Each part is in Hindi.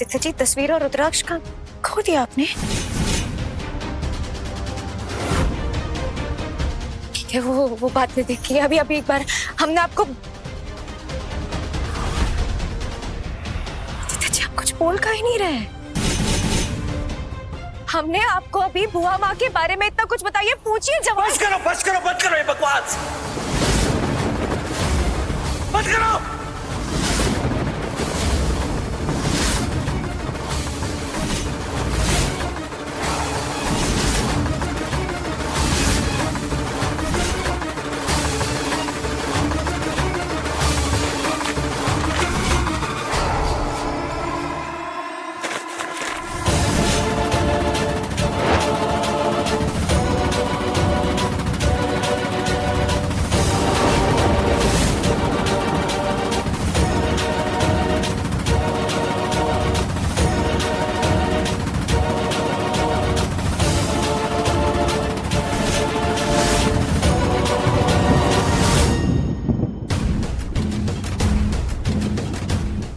आदित्य जी, तस्वीर और रुद्राक्ष का खो दिया आपने? ठीक है, वो बात नहीं देखी। अभी अभी एक बार हमने आपको, आदित्य जी आप कुछ बोल का ही नहीं रहे। हमने आपको अभी बुआ माँ के बारे में इतना कुछ बताइए, पूछिए जवाब। बस करो ये बकवास, बस करो।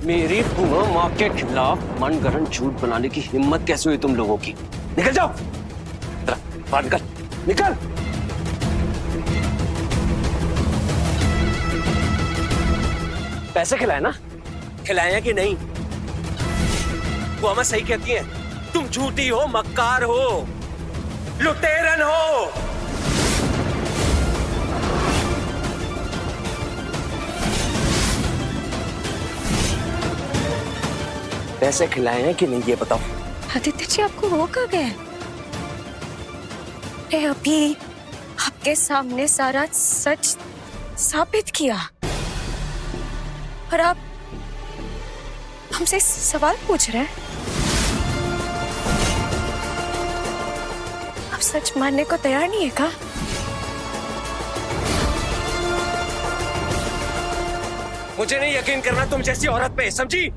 मेरी बुआ माँ के खिलाफ मनगढ़ंत झूठ बनाने की हिम्मत कैसे हुई तुम लोगों की? निकल जाओ, बाहर निकल, निकल। पैसे खिलाए ना? खिलाए हैं कि नहीं? बुआ माँ सही कहती है, तुम झूठी हो, मक्कार हो, लुटेरन हो। पैसे खिलाए हैं कि नहीं ये बताओ। आदित्य जी आपको हो कहाँ गए? अरे अभी आपके सामने सारा सच साबित किया और आप हमसे सवाल पूछ रहे हैं? आप सच मानने को तैयार नहीं है क्या? मुझे नहीं यकीन करना तुम जैसी औरत पे, समझी?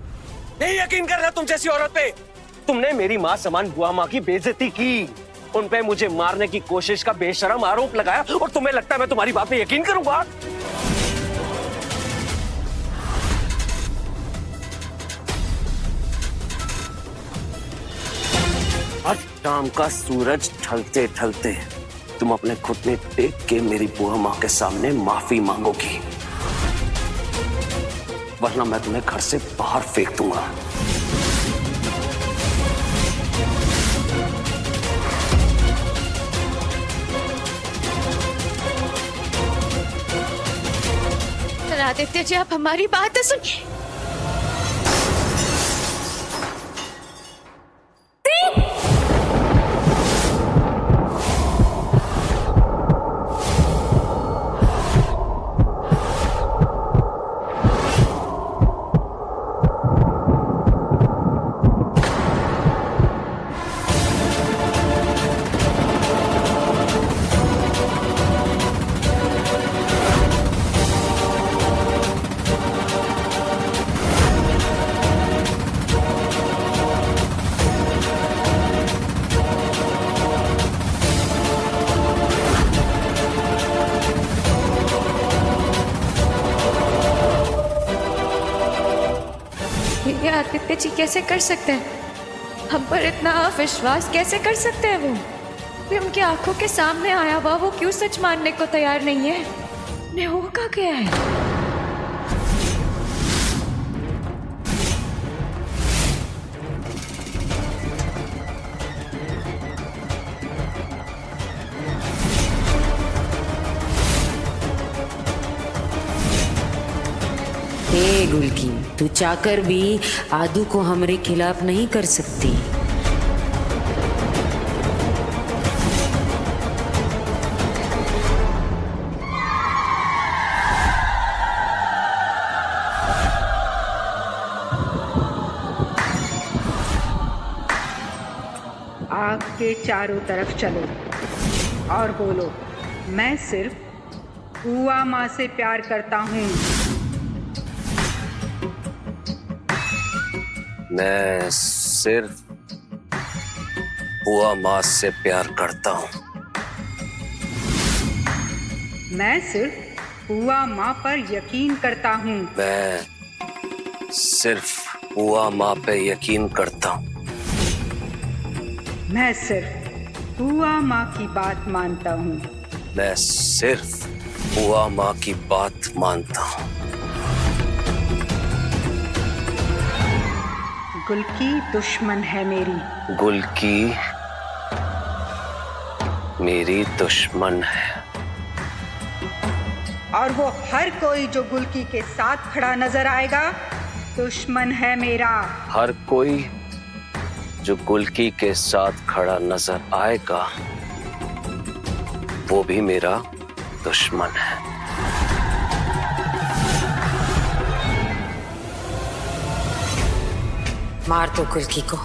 नहीं यकीन करना तुम जैसी औरत पे। तुमने मेरी माँ समान बुआ माँ की बेइज्जती की, उन पे मुझे मारने की कोशिश का बेशरम आरोप लगाया और तुम्हें लगता है मैं तुम्हारी बात पे यकीन करूंगा? आज शाम का सूरज ढलते ढलते तुम अपने घुटने टेक के मेरी बुआ माँ के सामने माफी मांगोगी, वरना मैं तुम्हें घर से बाहर फेंक दूंगा। आदित्य जी आप हमारी बात तो सुनिए। ये आदित्य जी कैसे कर सकते हैं? हम पर इतना अविश्वास कैसे कर सकते हैं? वो उनकी आंखों के सामने आया हुआ, वो क्यों सच मानने को तैयार नहीं है? उन्हें हो क्या गया है? हे गुलकी, तू चाहकर भी आदू को हमारे खिलाफ नहीं कर सकती। आग के चारों तरफ चलो और बोलो, मैं सिर्फ बुआ माँ से प्यार करता हूँ। मैं सिर्फ बुआ माँ से प्यार करता हूँ। मैं सिर्फ बुआ माँ पर यकीन करता हूँ। मैं सिर्फ हुआ माँ पे यकीन करता हूँ। मैं सिर्फ हुआ माँ की बात मानता हूँ। मैं सिर्फ हुआ माँ की बात मानता हूँ। गुल्की दुश्मन है मेरी। गुल्की मेरी दुश्मन है। और वो हर कोई जो गुल्की के साथ खड़ा नजर आएगा दुश्मन है मेरा। हर कोई जो गुल्की के साथ खड़ा नजर आएगा वो भी मेरा दुश्मन है। मार दो गुल्की को।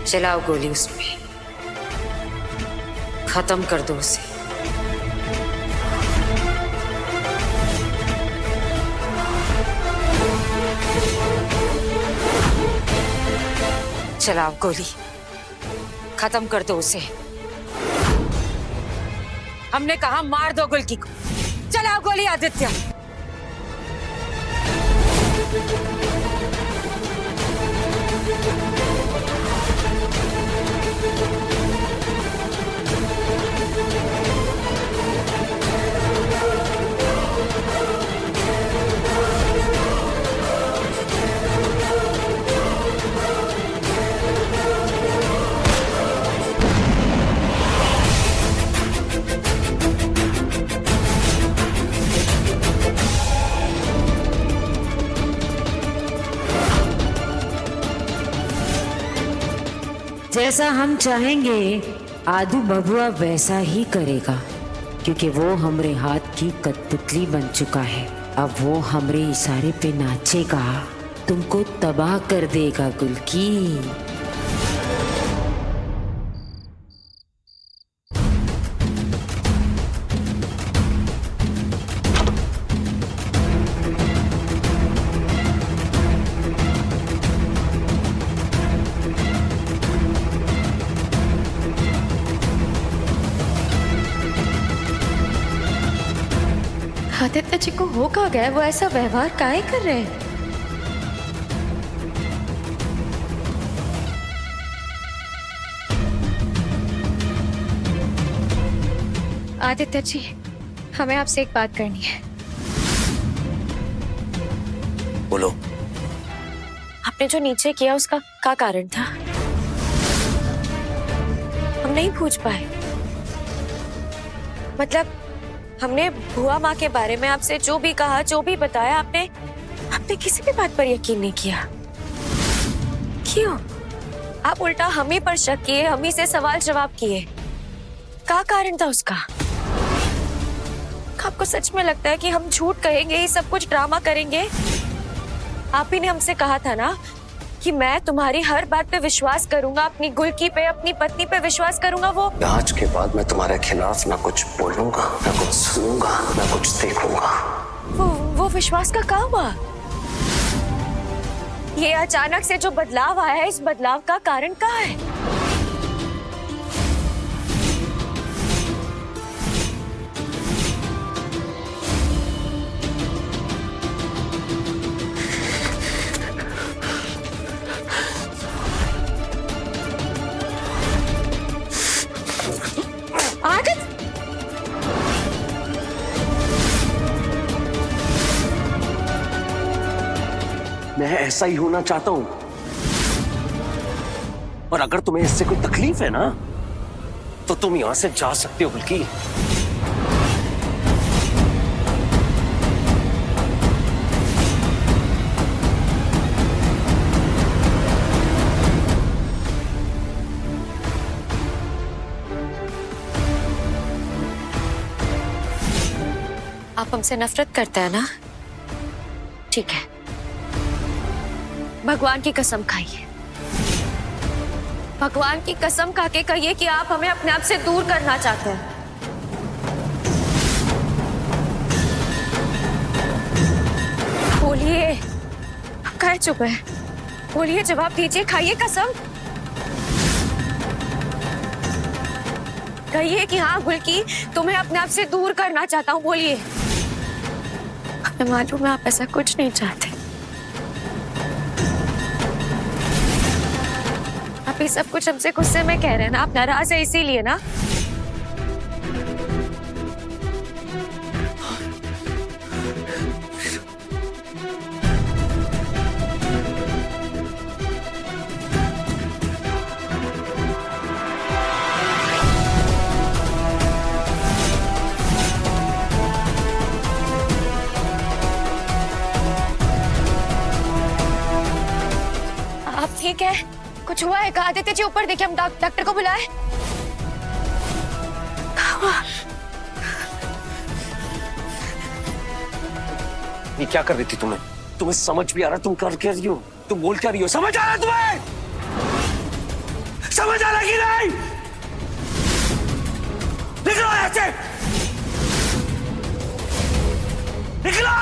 चलाओ गोली उसमें, खत्म कर दो उसे। चलाओ गोली, खत्म कर दो उसे। हमने कहा मार दो गुल्की को। चलाओ गोली आदित्य। जैसा हम चाहेंगे आदू बबुआ वैसा ही करेगा, क्योंकि वो हमरे हाथ की कठपुतली बन चुका है। अब वो हमरे इशारे पे नाचेगा, तुमको तबाह कर देगा गुल्की। आदित्य जी को हो कहाँ गया? वो ऐसा व्यवहार काहे कर रहे हैं? आदित्य जी, हमें आपसे एक बात करनी है। बोलो। आपने जो नीचे किया उसका क्या कारण था? हम नहीं पूछ पाए। मतलब हमने बुआ माँ के बारे में आपसे जो भी कहा, जो भी बताया, आपने किसी भी बात पर यकीन नहीं किया। क्यों? आप उल्टा हम ही पर शक किए, हम ही से सवाल जवाब किए। क्या कारण था उसका? आपको सच में लगता है कि हम झूठ कहेंगे, ये सब कुछ ड्रामा करेंगे? आप ही ने हमसे कहा था ना कि मैं तुम्हारी हर बात पे विश्वास करूंगा, अपनी गुल्की पे, अपनी पत्नी पे विश्वास करूंगा। वो आज के बाद मैं तुम्हारे खिलाफ ना कुछ बोलूंगा, ना कुछ सुनूंगा, ना कुछ देखूंगा। वो विश्वास का क्या हुआ? ये अचानक से जो बदलाव आया है, इस बदलाव का कारण क्या है? मैं ऐसा ही होना चाहता हूं, और अगर तुम्हें इससे कोई तकलीफ है ना तो तुम यहां से जा सकते हो। बल्कि आप हमसे नफरत करते हैं ना? ठीक है, भगवान की कसम खाइए, भगवान की कसम खा के कहिए कि आप हमें अपने आप से दूर करना चाहते हैं। बोलिए, काहे चुप है? बोलिए, जवाब दीजिए, खाइए कसम। कहिए कि हाँ गुल्की, तुम्हें अपने आप से दूर करना चाहता हूँ। बोलिए, मैं मालूम है आप ऐसा कुछ नहीं चाहते। आप ये सब कुछ हमसे गुस्से में कह रहे हैं ना, आप नाराज है इसीलिए ना। आप ठीक है? कुछ हुआ है? आदित्य जी ऊपर देखिए, हम डॉक्टर को बुलाए। ये क्या कर रही थी तुम्हें? तुम्हें समझ भी आ रहा तुम कर क्या रही हो? तुम बोल क्या रही हो? समझ आ रहा तुम्हें? समझ आ रहा कि नहीं? निकलो यहाँ से! निकलो!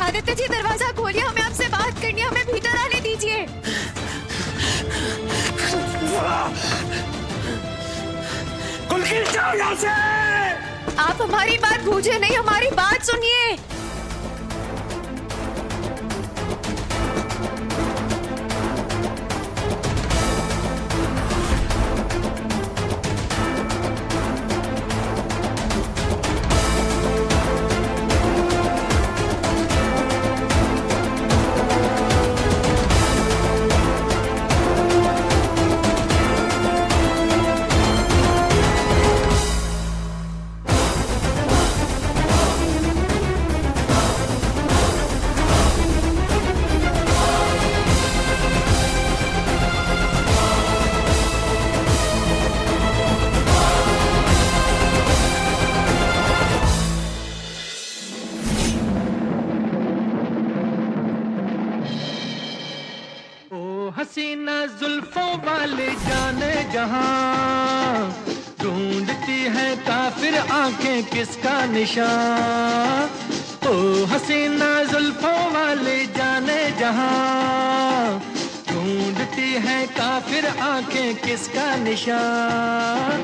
आदित्य जी दरवाजा खोलिए, हमें आपसे बात करनी है, हमें भीतर आने दीजिए। गुलकी जाओ यहाँ से! आप हमारी बात बूझे नहीं, हमारी बात सुनिए। हसीना जुल्फों वाले जाने जहां ढूंढती है काफिर आंखें किसका निशान। ओ हसीना जुल्फों वाले जाने जहां ढूंढती है काफिर आंखें किसका निशान।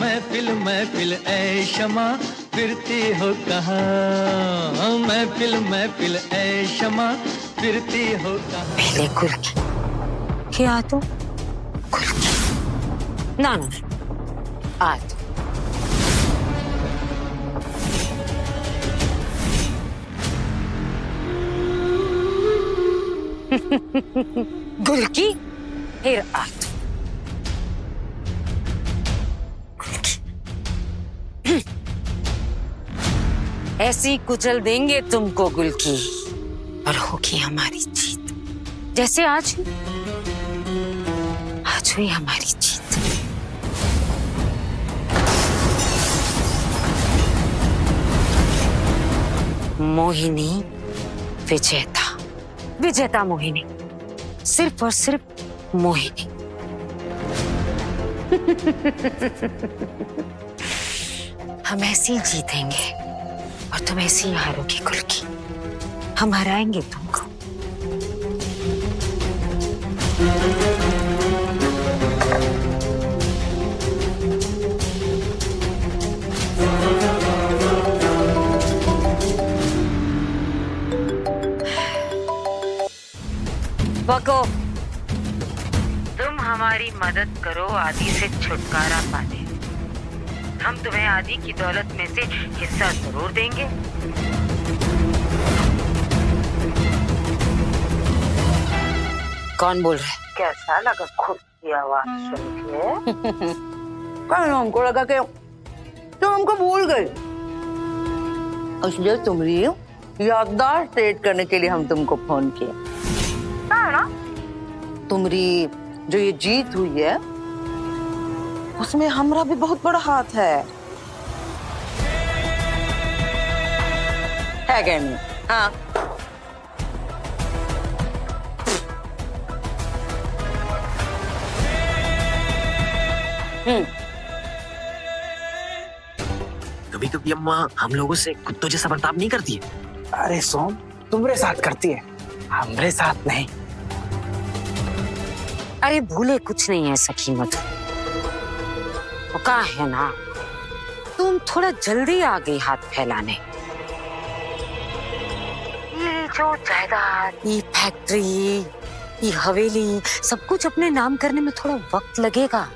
महफिल महफिल ऐ शमा फिरती हो कहाँ। महफिल महफिल ऐ शमा फिरती हो कहाँ। पहले गुलकी क्या तो गुलकी ना आ तो। गुलकी फिर आ तो। ऐसी कुचल देंगे तुमको गुलकी, और होगी हमारी जीत। जैसे आज हुई हमारी जीत। मोहिनी विजेता, विजेता मोहिनी, सिर्फ और सिर्फ मोहिनी। हम ऐसे ही जीतेंगे और तुम ऐसे ही हारोगी गुलकी। हम हराएंगे तुमको। बको, तुम हमारी मदद करो आदि से छुटकारा पाने। हम तुम्हें आदि की दौलत में से हिस्सा जरूर देंगे। कौन बोल रहा है? कैसा लगा खुद की आवाज सुन के? कल हमको लगा कि तुम हमको भूल गए, इसलिए तुम्हारी याददाश्त सेट करने के लिए हम तुमको फोन किया। ना तुम्हारी जो ये जीत हुई है उसमें हमारा भी बहुत बड़ा हाथ है क्या नहीं? हाँ कभी कभी अम्मा हम लोगों से कुत्तों जैसा बर्ताव नहीं करती है। अरे सोम, तुम्हारे साथ करती है, हमारे साथ नहीं। अरे भूले कुछ नहीं है सखी मधु, वो का है ना, तुम थोड़ा जल्दी आ गई हाथ फैलाने। ये जो जायदाद, ये फैक्ट्री, ये हवेली, सब कुछ अपने नाम करने में थोड़ा वक्त लगेगा।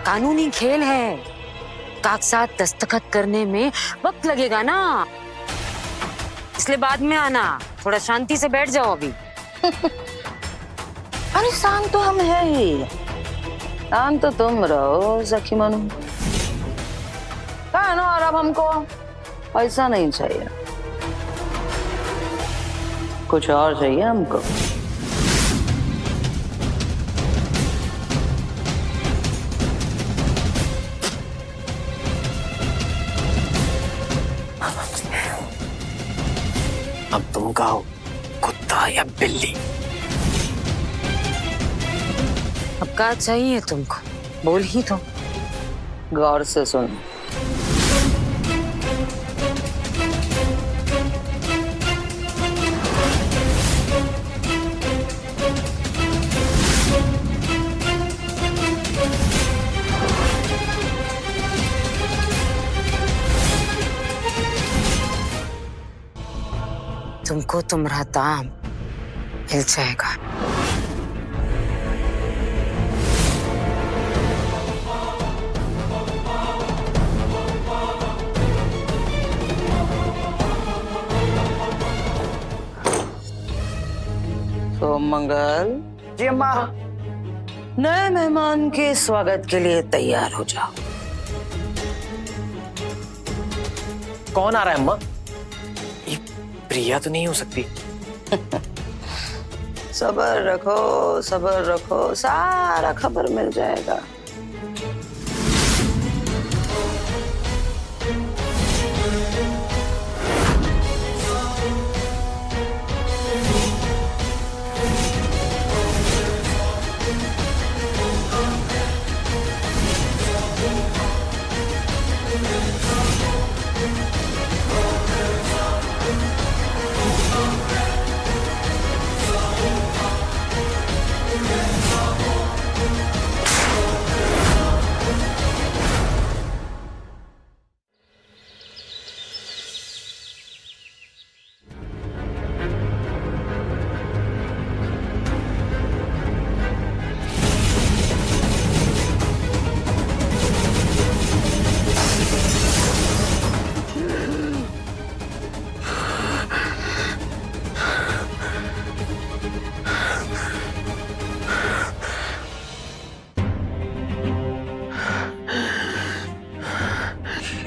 कानूनी खेल है, कागजात दस्तखत करने में वक्त लगेगा ना, इसलिए बाद में आना। थोड़ा शांति से बैठ जाओ अभी। अरे शांत तो हम है ही, शांत तो तुम रहो सखी मनु। कहा ना, और अब हमको पैसा नहीं चाहिए, कुछ और चाहिए हमको। अब तुम कहो, कुत्ता या बिल्ली? अब क्या चाहिए तुमको, बोल ही दो। गौर से सुन, तुमको तुम्हारा दाम मिल जाएगा। सोम मंगल जी अम्मा। नए मेहमान के स्वागत के लिए तैयार हो जाओ। कौन आ रहा है अम्मा? ये प्रिया तो नहीं हो सकती। सबर रखो, सबर रखो, सारा खबर मिल जाएगा।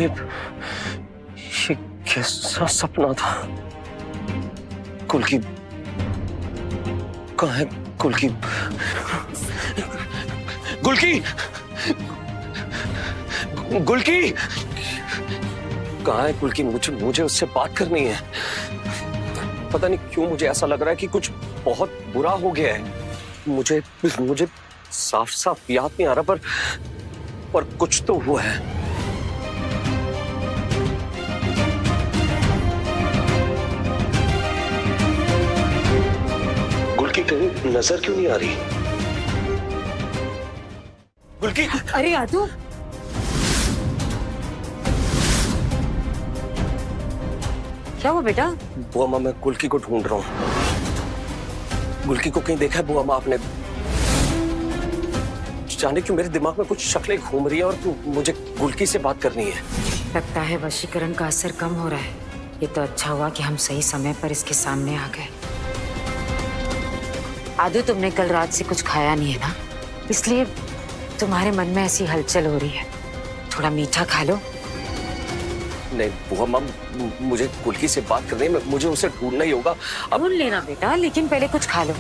ये कैसा सपना था? कुल्की कहाँ है? कुल्की, गुल्की, गुल्की कहाँ है? कुल्की, मुझे उससे बात करनी है। पता नहीं क्यों मुझे ऐसा लग रहा है कि कुछ बहुत बुरा हो गया है। मुझे साफ साफ याद नहीं आ रहा, पर कुछ तो हुआ है। गुल्की कहीं नजर क्यों नहीं आ रही? गुल्की! अरे आदू, क्या हुआ बेटा? बुआ माँ, मैं गुल्की को ढूंढ रहा हूँ। गुल्की को कहीं देखा है बुआ माँ आपने? जाने क्यों मेरे दिमाग में कुछ शक्लें घूम रही है और मुझे गुल्की से बात करनी है। लगता है वशीकरण का असर कम हो रहा है। ये तो अच्छा हुआ कि हम सही समय पर इसके सामने आ गए। आदू, तुमने कल रात से कुछ खाया नहीं है ना, इसलिए तुम्हारे मन में ऐसी हलचल हो रही है। थोड़ा मीठा खा लो। नहीं बुआ माँ, मुझे गुल्की से बात करनी है, मुझे उसे ढूंढना ही होगा। अब ढूंढ लेना बेटा, लेकिन पहले कुछ खा लो।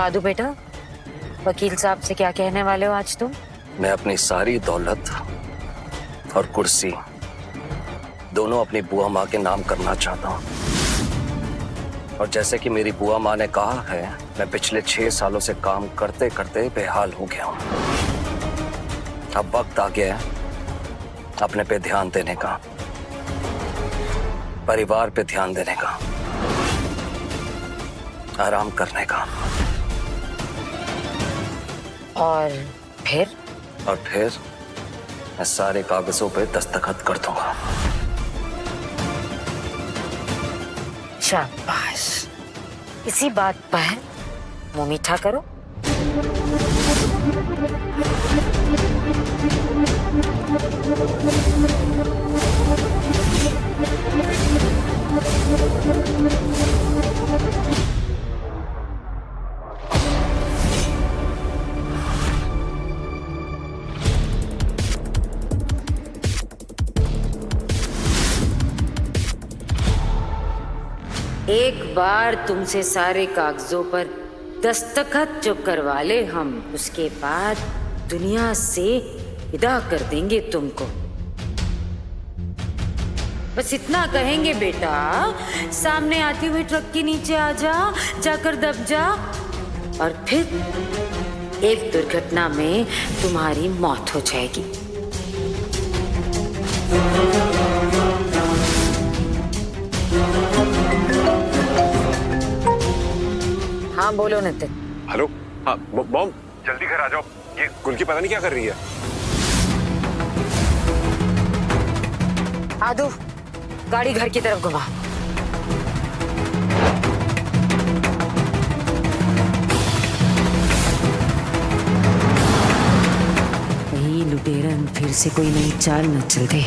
आदू बेटा, वकील साहब से क्या कहने वाले हो आज तुम? मैं अपनी सारी दौलत और कुर्सी दोनों अपनी बुआ माँ के नाम करना चाहता हूँ। और जैसे कि मेरी बुआ माँ ने कहा है, मैं पिछले 6 सालों से काम करते करते बेहाल हो गया हूँ। अब वक्त आ गया है अपने पे ध्यान देने का, परिवार पे ध्यान देने का, आराम करने का। और फिर? और फिर मैं सारे कागजों पे दस्तखत कर दूंगा। शाबाश, इसी बात पर मुंह मीठा करो। एक बार तुमसे सारे कागजों पर दस्तखत जो करवा ले हम, उसके बाद दुनिया से विदा कर देंगे तुमको। बस इतना कहेंगे बेटा, सामने आती हुई ट्रक के नीचे आ जा, जाकर दब जा, और फिर एक दुर्घटना में तुम्हारी मौत हो जाएगी। हाँ बोलो नितिन। हेलो। हाँ बॉम, जल्दी घर आ जाओ। ये गुल्की पता नहीं क्या कर रही है। आदू, गाड़ी घर की तरफ घुमा। कहीं लुटेरन फिर से कोई नई चाल न चल दे।